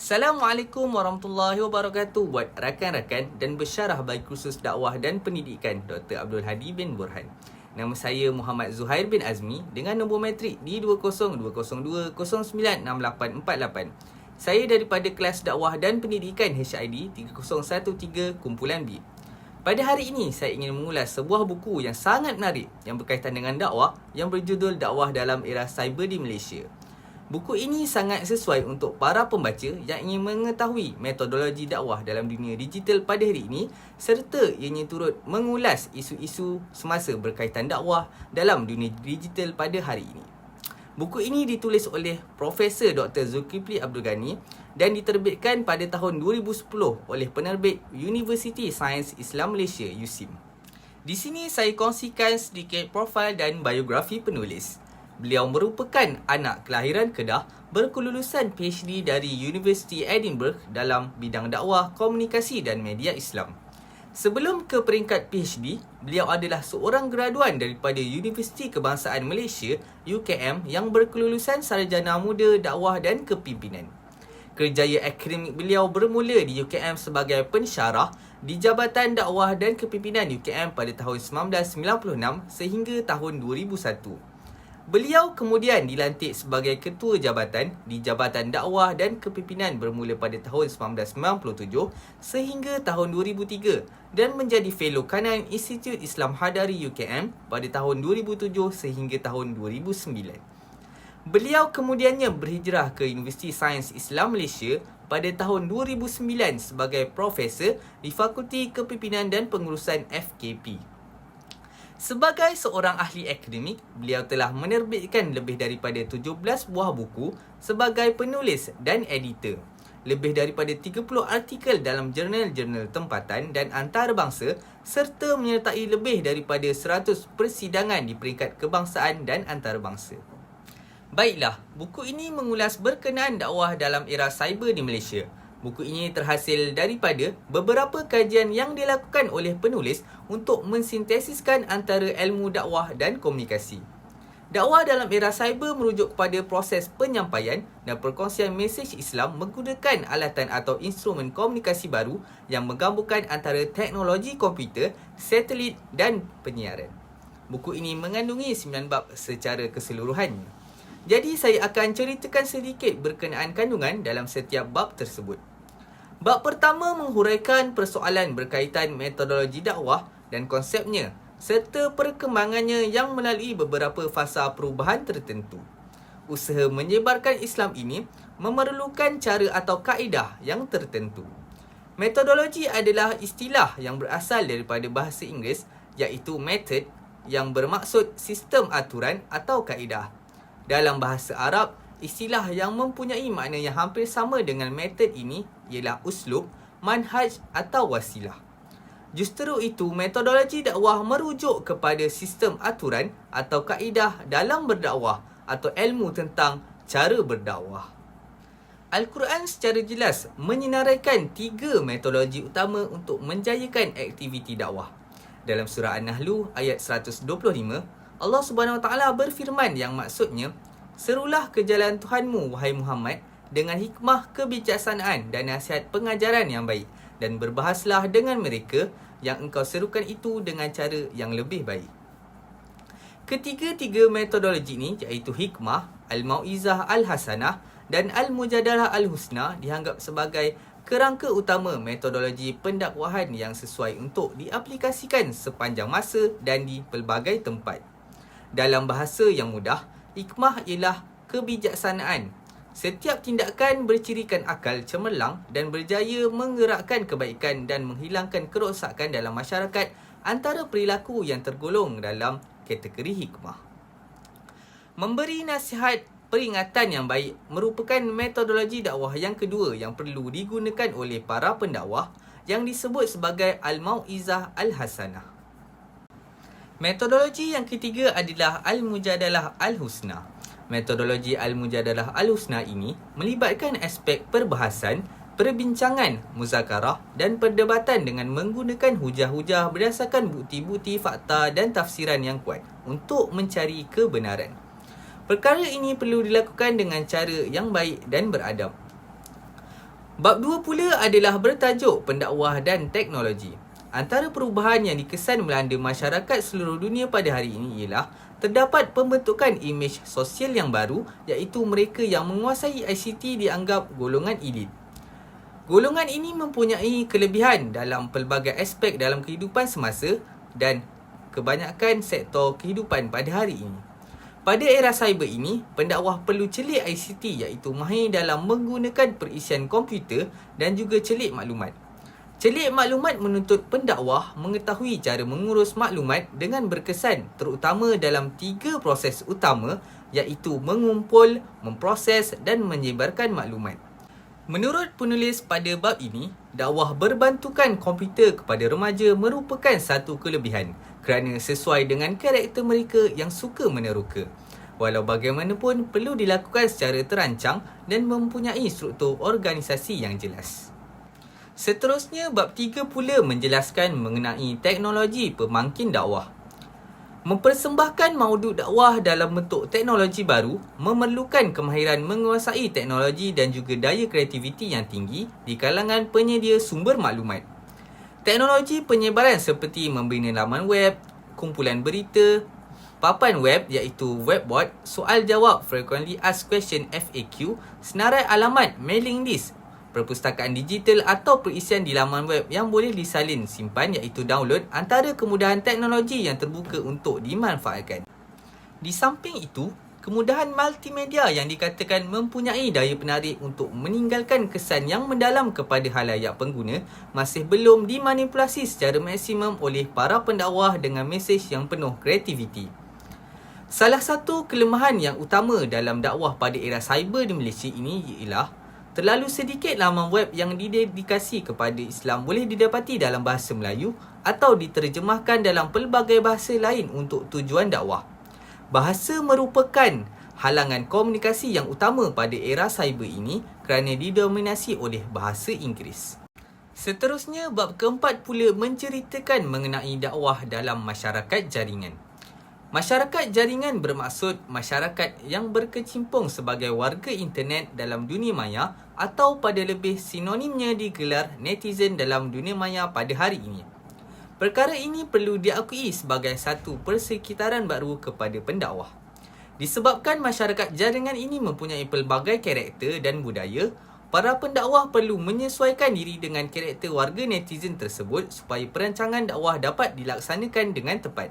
Assalamualaikum warahmatullahi wabarakatuh buat rakan-rakan dan bersyarah bagi kursus dakwah dan pendidikan Dr. Abdul Hadi bin Burhan. Nama saya Muhammad Zuhair bin Azmi dengan nombor matrik D2020296848. Saya daripada kelas dakwah dan pendidikan HID 3013 kumpulan B. Pada hari ini saya ingin mengulas sebuah buku yang sangat menarik yang berkaitan dengan dakwah yang berjudul Dakwah dalam Era Cyber di Malaysia. Buku ini sangat sesuai untuk para pembaca yang ingin mengetahui metodologi dakwah dalam dunia digital pada hari ini serta ianya turut mengulas isu-isu semasa berkaitan dakwah dalam dunia digital pada hari ini. Buku ini ditulis oleh Profesor Dr. Zulkifli Abdul Ghani dan diterbitkan pada tahun 2010 oleh penerbit Universiti Sains Islam Malaysia USIM. Di sini saya kongsikan sedikit profil dan biografi penulis. Beliau merupakan anak kelahiran Kedah berkelulusan PhD dari Universiti Edinburgh dalam bidang dakwah, komunikasi dan media Islam. Sebelum ke peringkat PhD, beliau adalah seorang graduan daripada Universiti Kebangsaan Malaysia UKM yang berkelulusan sarjana muda dakwah dan kepimpinan. Kerjaya akademik beliau bermula di UKM sebagai pensyarah di Jabatan Dakwah dan Kepimpinan UKM pada tahun 1996 sehingga tahun 2001. Beliau kemudian dilantik sebagai Ketua Jabatan di Jabatan Dakwah dan Kepimpinan bermula pada tahun 1997 sehingga tahun 2003 dan menjadi Fellow Kanan Institut Islam Hadari UKM pada tahun 2007 sehingga tahun 2009. Beliau kemudiannya berhijrah ke Universiti Sains Islam Malaysia pada tahun 2009 sebagai Profesor di Fakulti Kepimpinan dan Pengurusan FKP. Sebagai seorang ahli akademik, beliau telah menerbitkan lebih daripada 17 buah buku sebagai penulis dan editor. Lebih daripada 30 artikel dalam jurnal-jurnal tempatan dan antarabangsa serta menyertai lebih daripada 100 persidangan di peringkat kebangsaan dan antarabangsa. Baiklah, buku ini mengulas berkenaan dakwah dalam era cyber di Malaysia. Buku ini terhasil daripada beberapa kajian yang dilakukan oleh penulis untuk mensintesiskan antara ilmu dakwah dan komunikasi. Dakwah dalam era cyber merujuk kepada proses penyampaian dan perkongsian mesej Islam menggunakan alatan atau instrumen komunikasi baru yang menggabungkan antara teknologi komputer, satelit dan penyiaran. Buku ini mengandungi 9 bab secara keseluruhannya. Jadi saya akan ceritakan sedikit berkenaan kandungan dalam setiap bab tersebut. Bab pertama menghuraikan persoalan berkaitan metodologi dakwah dan konsepnya serta perkembangannya yang melalui beberapa fasa perubahan tertentu. Usaha menyebarkan Islam ini memerlukan cara atau kaedah yang tertentu. Metodologi adalah istilah yang berasal daripada bahasa Inggeris iaitu method yang bermaksud sistem aturan atau kaedah. Dalam bahasa Arab, istilah yang mempunyai makna yang hampir sama dengan metod ini ialah uslub, manhaj atau wasilah. Justru itu, metodologi dakwah merujuk kepada sistem aturan atau kaedah dalam berdakwah atau ilmu tentang cara berdakwah. Al-Quran secara jelas menyinaraikan 3 metodologi utama untuk menjayakan aktiviti dakwah. Dalam surah An-Nahl ayat 125, Allah Subhanahu Wa Taala berfirman yang maksudnya, "Serulah ke jalan Tuhanmu, wahai Muhammad, dengan hikmah, kebijaksanaan dan nasihat pengajaran yang baik, dan berbahaslah dengan mereka yang engkau serukan itu dengan cara yang lebih baik." Ketiga-tiga metodologi ini iaitu hikmah, al-mau'izah al-hasanah dan al-mujadalah al-husna dianggap sebagai kerangka utama metodologi pendakwahan yang sesuai untuk diaplikasikan sepanjang masa dan di pelbagai tempat. Dalam bahasa yang mudah, hikmah ialah kebijaksanaan. Setiap tindakan bercirikan akal cemerlang dan berjaya menggerakkan kebaikan dan menghilangkan kerosakan dalam masyarakat antara perilaku yang tergolong dalam kategori hikmah. Memberi nasihat peringatan yang baik merupakan metodologi dakwah yang kedua yang perlu digunakan oleh para pendakwah yang disebut sebagai al-mau'izah al-hasanah. Metodologi yang ketiga adalah al-mujadalah al-husna. Metodologi al-mujadalah al-husna ini melibatkan aspek perbahasan, perbincangan, muzakarah dan perdebatan dengan menggunakan hujah-hujah berdasarkan bukti-bukti, fakta dan tafsiran yang kuat untuk mencari kebenaran. Perkara ini perlu dilakukan dengan cara yang baik dan beradab. Bab 2 pula adalah bertajuk pendakwah dan teknologi. Antara perubahan yang dikesan melanda masyarakat seluruh dunia pada hari ini ialah terdapat pembentukan imej sosial yang baru, iaitu mereka yang menguasai ICT dianggap golongan elit. Golongan ini mempunyai kelebihan dalam pelbagai aspek dalam kehidupan semasa dan kebanyakan sektor kehidupan pada hari ini. Pada era cyber ini, pendakwah perlu celik ICT, iaitu mahir dalam menggunakan perisian komputer dan juga celik maklumat. Celik maklumat menuntut pendakwah mengetahui cara mengurus maklumat dengan berkesan, terutama dalam 3 proses utama, iaitu mengumpul, memproses dan menyebarkan maklumat. Menurut penulis pada bab ini, dakwah berbantukan komputer kepada remaja merupakan satu kelebihan kerana sesuai dengan karakter mereka yang suka meneroka. Walau bagaimanapun, perlu dilakukan secara terancang dan mempunyai struktur organisasi yang jelas. Seterusnya, bab 3 pula menjelaskan mengenai teknologi pemangkin dakwah. Mempersembahkan maudud dakwah dalam bentuk teknologi baru memerlukan kemahiran menguasai teknologi dan juga daya kreativiti yang tinggi di kalangan penyedia sumber maklumat. Teknologi penyebaran seperti membina laman web, kumpulan berita, papan web iaitu webboard, soal jawab frequently asked question FAQ, senarai alamat mailing list, perpustakaan digital atau perisian di laman web yang boleh disalin simpan iaitu download, antara kemudahan teknologi yang terbuka untuk dimanfaatkan. Di samping itu, kemudahan multimedia yang dikatakan mempunyai daya penarik untuk meninggalkan kesan yang mendalam kepada halayak pengguna masih belum dimanipulasi secara maksimum oleh para pendakwah dengan mesej yang penuh kreativiti. Salah satu kelemahan yang utama dalam dakwah pada era cyber di Malaysia ini ialah terlalu sedikit laman web yang didedikasi kepada Islam boleh didapati dalam bahasa Melayu atau diterjemahkan dalam pelbagai bahasa lain untuk tujuan dakwah. Bahasa merupakan halangan komunikasi yang utama pada era cyber ini kerana didominasi oleh bahasa Inggeris. Seterusnya, bab keempat pula menceritakan mengenai dakwah dalam masyarakat jaringan. Masyarakat jaringan bermaksud masyarakat yang berkecimpung sebagai warga internet dalam dunia maya atau pada lebih sinonimnya digelar netizen dalam dunia maya pada hari ini. Perkara ini perlu diakui sebagai satu persekitaran baru kepada pendakwah. Disebabkan masyarakat jaringan ini mempunyai pelbagai karakter dan budaya, para pendakwah perlu menyesuaikan diri dengan karakter warga netizen tersebut supaya perancangan dakwah dapat dilaksanakan dengan tepat.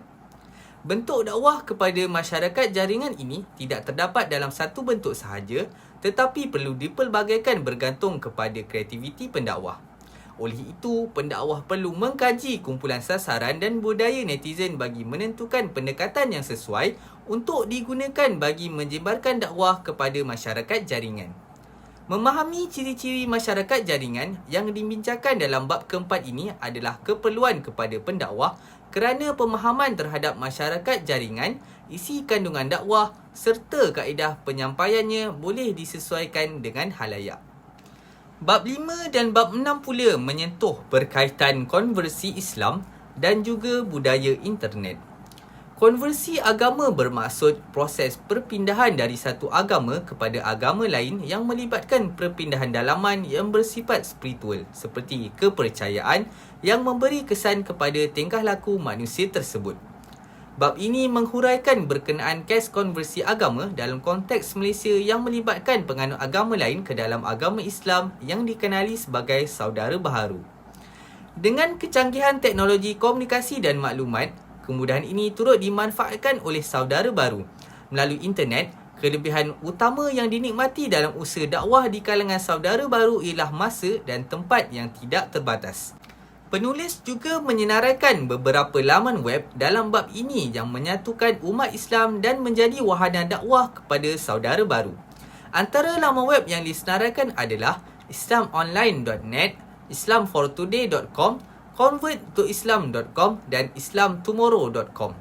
Bentuk dakwah kepada masyarakat jaringan ini tidak terdapat dalam satu bentuk sahaja, tetapi perlu dipelbagaikan bergantung kepada kreativiti pendakwah. Oleh itu, pendakwah perlu mengkaji kumpulan sasaran dan budaya netizen bagi menentukan pendekatan yang sesuai untuk digunakan bagi menyebarkan dakwah kepada masyarakat jaringan. Memahami ciri-ciri masyarakat jaringan yang dibincangkan dalam bab keempat ini adalah keperluan kepada pendakwah kerana pemahaman terhadap masyarakat jaringan, isi kandungan dakwah serta kaedah penyampaiannya boleh disesuaikan dengan halayak. Bab 5 dan bab 6 pula menyentuh berkaitan konversi Islam dan juga budaya internet. Konversi agama bermaksud proses perpindahan dari satu agama kepada agama lain yang melibatkan perpindahan dalaman yang bersifat spiritual seperti kepercayaan yang memberi kesan kepada tingkah laku manusia tersebut. Bab ini menghuraikan berkenaan kes konversi agama dalam konteks Malaysia yang melibatkan penganut agama lain ke dalam agama Islam yang dikenali sebagai saudara baharu. Dengan kecanggihan teknologi komunikasi dan maklumat, kemudahan ini turut dimanfaatkan oleh saudara baru. Melalui internet, kelebihan utama yang dinikmati dalam usaha dakwah di kalangan saudara baru ialah masa dan tempat yang tidak terbatas. Penulis juga menyenaraikan beberapa laman web dalam bab ini yang menyatukan umat Islam dan menjadi wahana dakwah kepada saudara baru. Antara laman web yang disenaraikan adalah islamonline.net, islamfortoday.com, converttoislam.com dan islamtomorrow.com.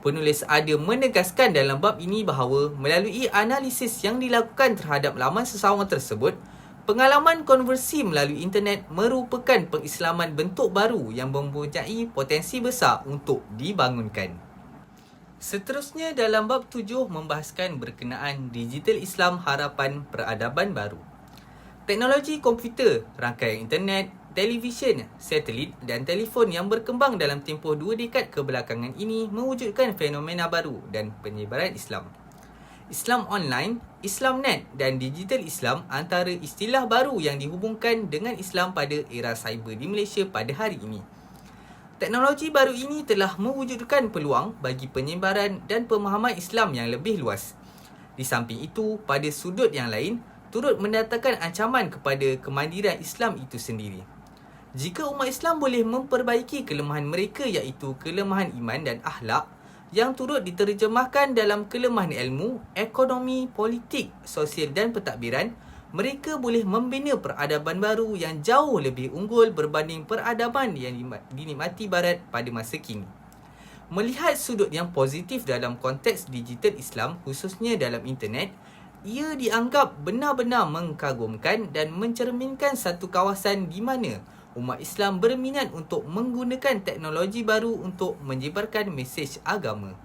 Penulis ada menegaskan dalam bab ini bahawa melalui analisis yang dilakukan terhadap laman sesama tersebut, pengalaman konversi melalui internet merupakan pengislaman bentuk baru yang mempunyai potensi besar untuk dibangunkan. Seterusnya dalam bab 7 membahaskan berkenaan digital Islam harapan peradaban baru. Teknologi komputer, rangkaian internet, televisyen, satelit dan telefon yang berkembang dalam tempoh 2 dekad kebelakangan ini mewujudkan fenomena baru dan penyebaran Islam. Islam online, Islamnet dan digital Islam antara istilah baru yang dihubungkan dengan Islam pada era cyber di Malaysia pada hari ini. Teknologi baru ini telah mewujudkan peluang bagi penyebaran dan pemahaman Islam yang lebih luas. Di samping itu, pada sudut yang lain, turut mendatangkan ancaman kepada kemandirian Islam itu sendiri. Jika umat Islam boleh memperbaiki kelemahan mereka iaitu kelemahan iman dan akhlak yang turut diterjemahkan dalam kelemahan ilmu, ekonomi, politik, sosial dan pentadbiran, mereka boleh membina peradaban baru yang jauh lebih unggul berbanding peradaban yang dinikmati Barat pada masa kini. Melihat sudut yang positif dalam konteks digital Islam khususnya dalam internet, ia dianggap benar-benar mengagumkan dan mencerminkan satu kawasan di mana umat Islam berminat untuk menggunakan teknologi baru untuk menyebarkan mesej agama.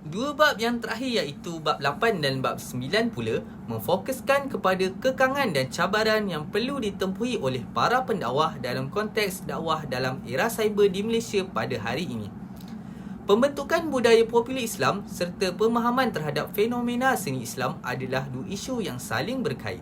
Dua bab yang terakhir iaitu bab 8 dan bab 9 pula memfokuskan kepada kekangan dan cabaran yang perlu ditempuhi oleh para pendakwah dalam konteks dakwah dalam era cyber di Malaysia pada hari ini. Pembentukan budaya popular Islam serta pemahaman terhadap fenomena seni Islam adalah dua isu yang saling berkait.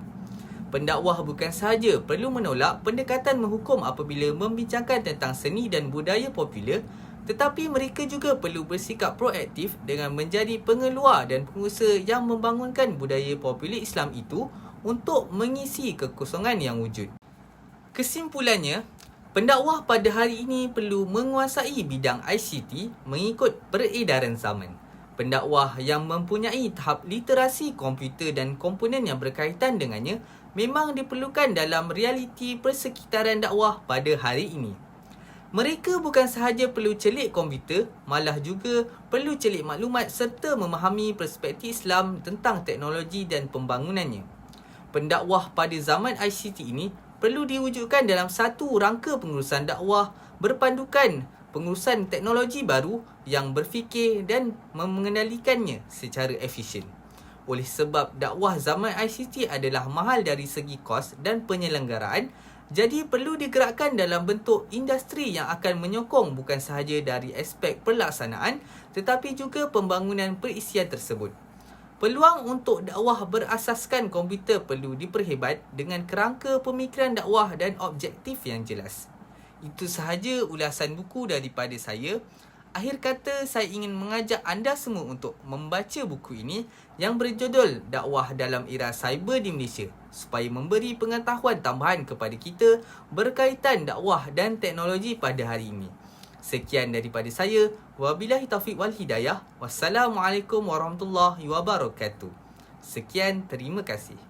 Pendakwah bukan sahaja perlu menolak pendekatan menghukum apabila membincangkan tentang seni dan budaya popular, tetapi mereka juga perlu bersikap proaktif dengan menjadi pengeluar dan pengusaha yang membangunkan budaya popular Islam itu untuk mengisi kekosongan yang wujud. Kesimpulannya, pendakwah pada hari ini perlu menguasai bidang ICT mengikut peredaran zaman. Pendakwah yang mempunyai tahap literasi komputer dan komponen yang berkaitan dengannya memang diperlukan dalam realiti persekitaran dakwah pada hari ini. Mereka bukan sahaja perlu celik komputer, malah juga perlu celik maklumat serta memahami perspektif Islam tentang teknologi dan pembangunannya. Pendakwah pada zaman ICT ini perlu diwujudkan dalam satu rangka pengurusan dakwah berpandukan pengurusan teknologi baru yang berfikir dan mengendalikannya secara efisien. Oleh sebab dakwah zaman ICT adalah mahal dari segi kos dan penyelenggaraan, jadi perlu digerakkan dalam bentuk industri yang akan menyokong bukan sahaja dari aspek pelaksanaan tetapi juga pembangunan perisian tersebut. Peluang untuk dakwah berasaskan komputer perlu diperhebat dengan kerangka pemikiran dakwah dan objektif yang jelas. Itu sahaja ulasan buku daripada saya. Akhir kata, saya ingin mengajak anda semua untuk membaca buku ini yang berjudul Dakwah dalam Era Cyber di Malaysia supaya memberi pengetahuan tambahan kepada kita berkaitan dakwah dan teknologi pada hari ini. Sekian daripada saya. Wabillahi taufiq wal hidayah. Wassalamualaikum warahmatullahi wabarakatuh. Sekian, terima kasih.